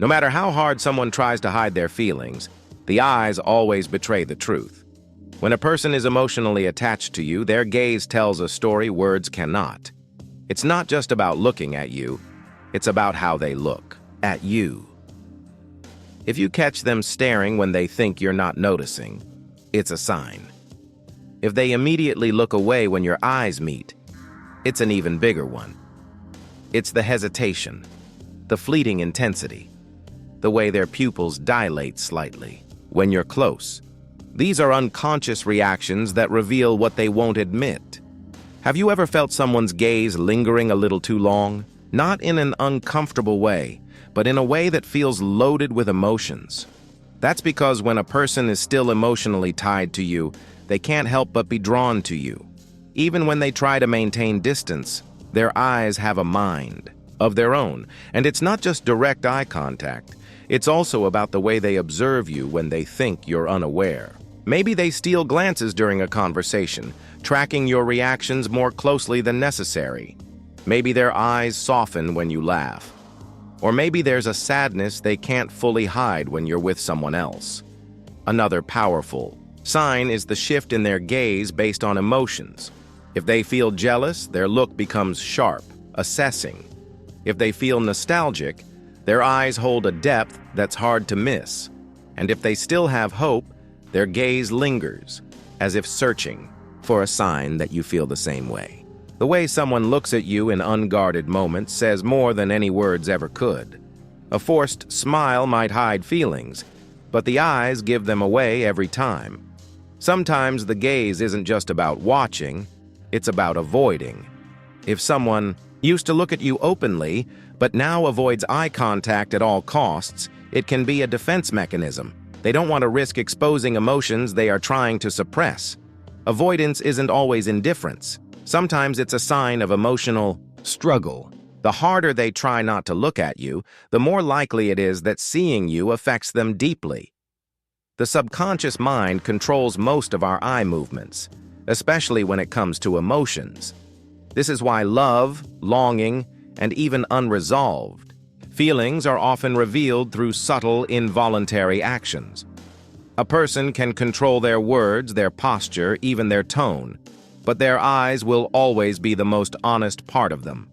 No matter how hard someone tries to hide their feelings, the eyes always betray the truth. When a person is emotionally attached to you, their gaze tells a story words cannot. It's not just about looking at you, it's about how they look at you. If you catch them staring when they think you're not noticing, it's a sign. If they immediately look away when your eyes meet, it's an even bigger one. It's the hesitation, the fleeting intensity, the way their pupils dilate slightly when you're close. These are unconscious reactions that reveal what they won't admit. Have you ever felt someone's gaze lingering a little too long? Not in an uncomfortable way, but in a way that feels loaded with emotions. That's because when a person is still emotionally tied to you, they can't help but be drawn to you. Even when they try to maintain distance, their eyes have a mind of their own. And it's not just direct eye contact. It's also about the way they observe you when they think you're unaware. Maybe they steal glances during a conversation, tracking your reactions more closely than necessary. Maybe their eyes soften when you laugh. Or maybe there's a sadness they can't fully hide when you're with someone else. Another powerful sign is the shift in their gaze based on emotions. If they feel jealous, their look becomes sharp, assessing. If they feel nostalgic, their eyes hold a depth that's hard to miss. And if they still have hope, their gaze lingers, as if searching for a sign that you feel the same way. The way someone looks at you in unguarded moments says more than any words ever could. A forced smile might hide feelings, but the eyes give them away every time. Sometimes the gaze isn't just about watching, it's about avoiding. If someone used to look at you openly, but now avoids eye contact at all costs, it can be a defense mechanism. They don't want to risk exposing emotions they are trying to suppress. Avoidance isn't always indifference. Sometimes it's a sign of emotional struggle. The harder they try not to look at you, the more likely it is that seeing you affects them deeply. The subconscious mind controls most of our eye movements, especially when it comes to emotions. This is why love, longing, and even unresolved feelings are often revealed through subtle, involuntary actions. A person can control their words, their posture, even their tone, but their eyes will always be the most honest part of them.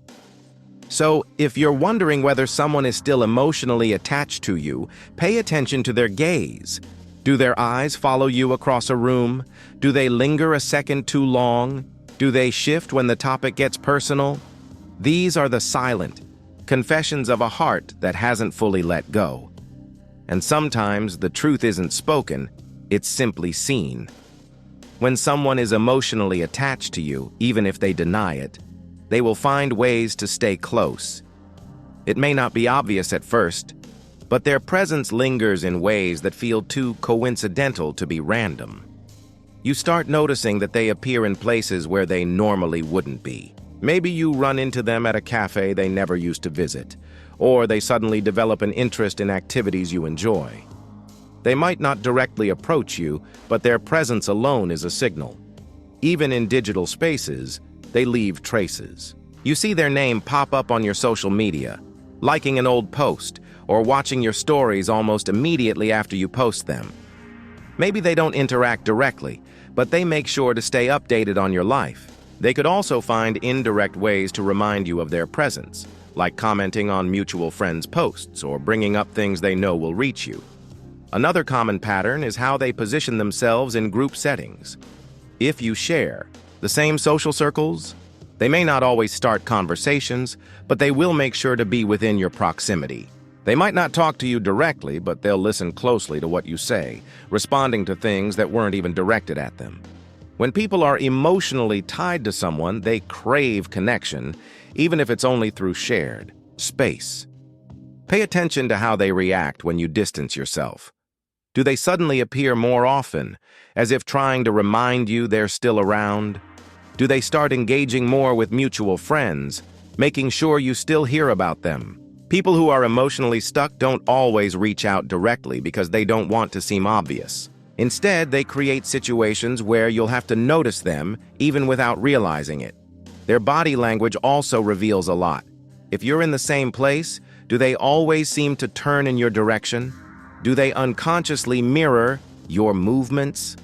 So, if you're wondering whether someone is still emotionally attached to you, pay attention to their gaze. Do their eyes follow you across a room? Do they linger a second too long? Do they shift when the topic gets personal? These are the silent confessions of a heart that hasn't fully let go. And sometimes the truth isn't spoken, it's simply seen. When someone is emotionally attached to you, even if they deny it, they will find ways to stay close. It may not be obvious at first, but their presence lingers in ways that feel too coincidental to be random. You start noticing that they appear in places where they normally wouldn't be. Maybe you run into them at a cafe they never used to visit, or they suddenly develop an interest in activities you enjoy. They might not directly approach you, but their presence alone is a signal. Even in digital spaces, they leave traces. You see their name pop up on your social media, liking an old post, or watching your stories almost immediately after you post them. Maybe they don't interact directly, but they make sure to stay updated on your life. They could also find indirect ways to remind you of their presence, like commenting on mutual friends' posts or bringing up things they know will reach you. Another common pattern is how they position themselves in group settings. If you share the same social circles, they may not always start conversations, but they will make sure to be within your proximity. They might not talk to you directly, but they'll listen closely to what you say, responding to things that weren't even directed at them. When people are emotionally tied to someone, they crave connection, even if it's only through shared space. Pay attention to how they react when you distance yourself. Do they suddenly appear more often, as if trying to remind you they're still around? Do they start engaging more with mutual friends, making sure you still hear about them? People who are emotionally stuck don't always reach out directly because they don't want to seem obvious. Instead, they create situations where you'll have to notice them even without realizing it. Their body language also reveals a lot. If you're in the same place, Do they always seem to turn in your direction? Do they unconsciously mirror your movements?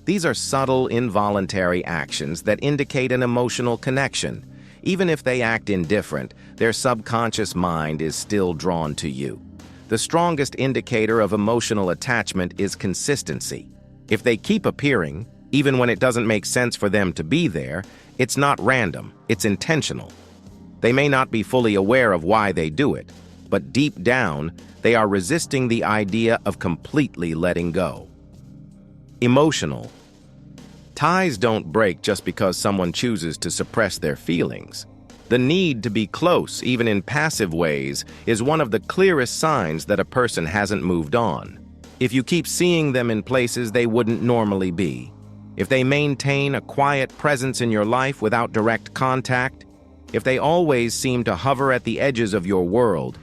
These are subtle, involuntary actions that indicate an emotional connection. Even if they act indifferent, their subconscious mind is still drawn to you. The strongest indicator of emotional attachment is consistency. If they keep appearing, even when it doesn't make sense for them to be there, it's not random, it's intentional. They may not be fully aware of why they do it, but deep down, they are resisting the idea of completely letting go. Emotional. Ties don't break just because someone chooses to suppress their feelings. The need to be close, even in passive ways, is one of the clearest signs that a person hasn't moved on. If you keep seeing them in places they wouldn't normally be, if they maintain a quiet presence in your life without direct contact, if they always seem to hover at the edges of your world,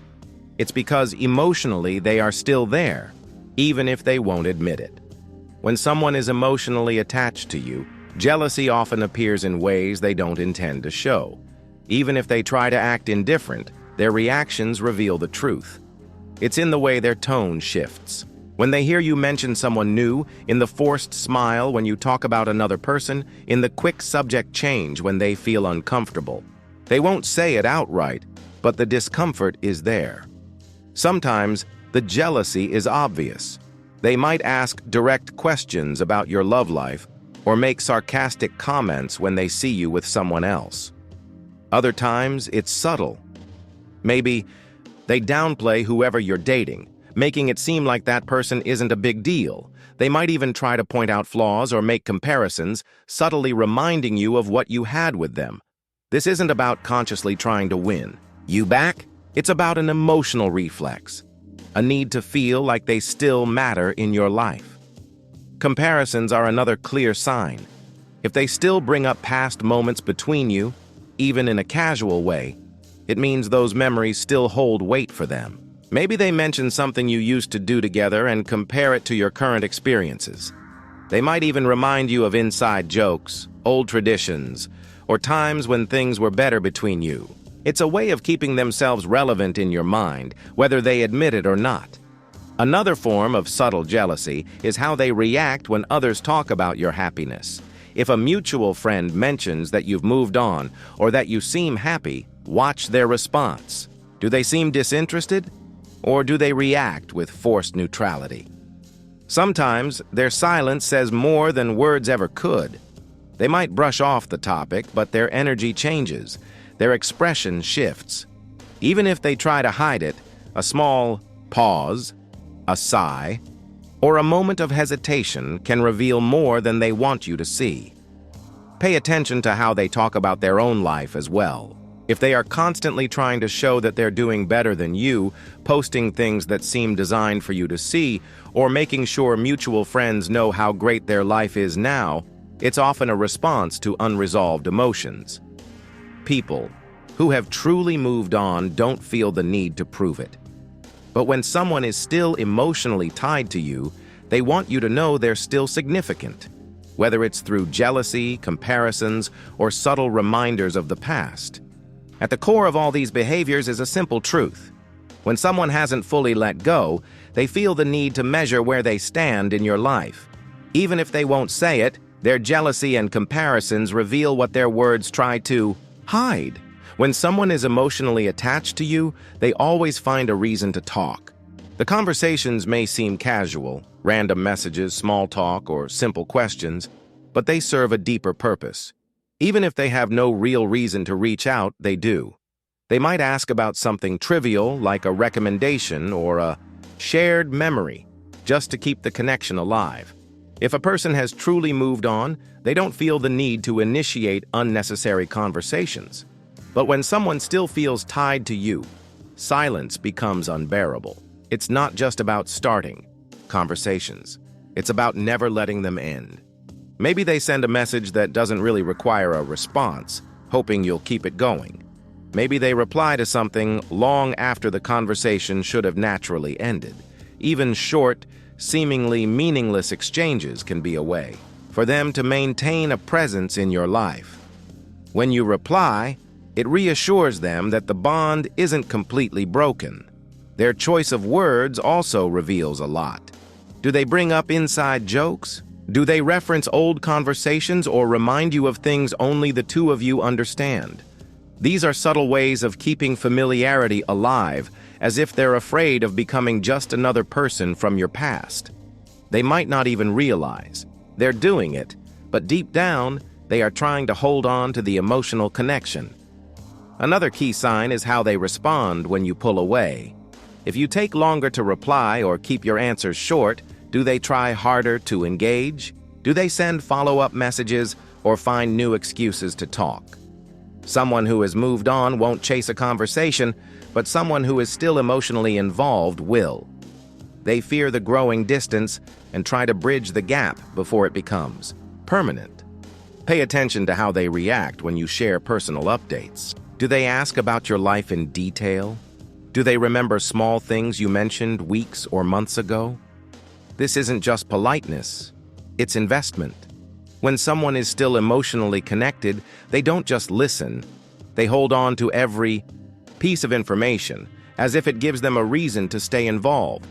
it's because emotionally they are still there, even if they won't admit it. When someone is emotionally attached to you, jealousy often appears in ways they don't intend to show. Even if they try to act indifferent, their reactions reveal the truth. It's in the way their tone shifts. When they hear you mention someone new, in the forced smile when you talk about another person, in the quick subject change when they feel uncomfortable. They won't say it outright, but the discomfort is there. Sometimes, the jealousy is obvious. They might ask direct questions about your love life or make sarcastic comments when they see you with someone else. Other times, it's subtle. Maybe they downplay whoever you're dating, making it seem like that person isn't a big deal. They might even try to point out flaws or make comparisons, subtly reminding you of what you had with them. This isn't about consciously trying to win you back. It's about an emotional reflex, a need to feel like they still matter in your life. Comparisons are another clear sign. If they still bring up past moments between you, even in a casual way, it means those memories still hold weight for them. Maybe they mention something you used to do together and compare it to your current experiences. They might even remind you of inside jokes, old traditions, or times when things were better between you. It's a way of keeping themselves relevant in your mind, whether they admit it or not. Another form of subtle jealousy is how they react when others talk about your happiness. If a mutual friend mentions that you've moved on or that you seem happy, watch their response. Do they seem disinterested? Or do they react with forced neutrality? Sometimes their silence says more than words ever could. They might brush off the topic, but their energy changes. Their expression shifts. Even if they try to hide it, a small pause, a sigh, or a moment of hesitation can reveal more than they want you to see. Pay attention to how they talk about their own life as well. If they are constantly trying to show that they're doing better than you, posting things that seem designed for you to see, or making sure mutual friends know how great their life is now, it's often a response to unresolved emotions. People who have truly moved on don't feel the need to prove it. But when someone is still emotionally tied to you, they want you to know they're still significant, whether it's through jealousy, comparisons, or subtle reminders of the past. At the core of all these behaviors is a simple truth. When someone hasn't fully let go, they feel the need to measure where they stand in your life. Even if they won't say it, their jealousy and comparisons reveal what their words try to hide. When someone is emotionally attached to you, they always find a reason to talk. The conversations may seem casual, random messages, small talk, or simple questions, but they serve a deeper purpose. Even if they have no real reason to reach out, they do. They might ask about something trivial like a recommendation or a shared memory, just to keep the connection alive. If a person has truly moved on, they don't feel the need to initiate unnecessary conversations. But when someone still feels tied to you, silence becomes unbearable. It's not just about starting conversations. It's about never letting them end. Maybe they send a message that doesn't really require a response, hoping you'll keep it going. Maybe they reply to something long after the conversation should have naturally ended. Even short, seemingly meaningless exchanges can be a way for them to maintain a presence in your life. When you reply, It reassures them that the bond isn't completely broken. Their choice of words also reveals a lot. Do they bring up inside jokes? Do they reference old conversations or remind you of things only the two of you understand? These are subtle ways of keeping familiarity alive, as if they're afraid of becoming just another person from your past. They might not even realize they're doing it, but deep down, they are trying to hold on to the emotional connection. Another key sign is how they respond when you pull away. If you take longer to reply or keep your answers short, do they try harder to engage? Do they send follow-up messages or find new excuses to talk? Someone who has moved on won't chase a conversation, but someone who is still emotionally involved will. They fear the growing distance and try to bridge the gap before it becomes permanent. Pay attention to how they react when you share personal updates. Do they ask about your life in detail? Do they remember small things you mentioned weeks or months ago? This isn't just politeness, it's investment. When someone is still emotionally connected, they don't just listen. They hold on to every piece of information, as if it gives them a reason to stay involved.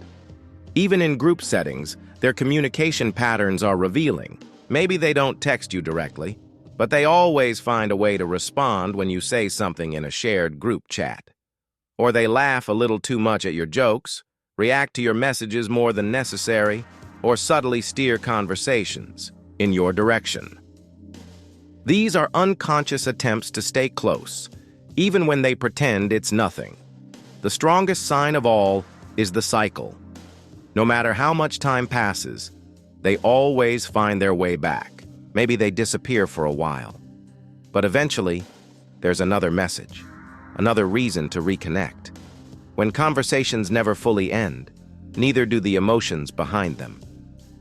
Even in group settings, their communication patterns are revealing. Maybe they don't text you directly, but they always find a way to respond when you say something in a shared group chat. Or they laugh a little too much at your jokes, react to your messages more than necessary, or subtly steer conversations in your direction. These are unconscious attempts to stay close, even when they pretend it's nothing. The strongest sign of all is the cycle. No matter how much time passes, they always find their way back. Maybe they disappear for a while, but eventually, there's another message, another reason to reconnect. When conversations never fully end, neither do the emotions behind them.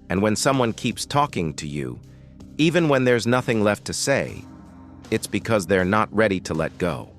And when someone keeps talking to you, even when there's nothing left to say, it's because they're not ready to let go.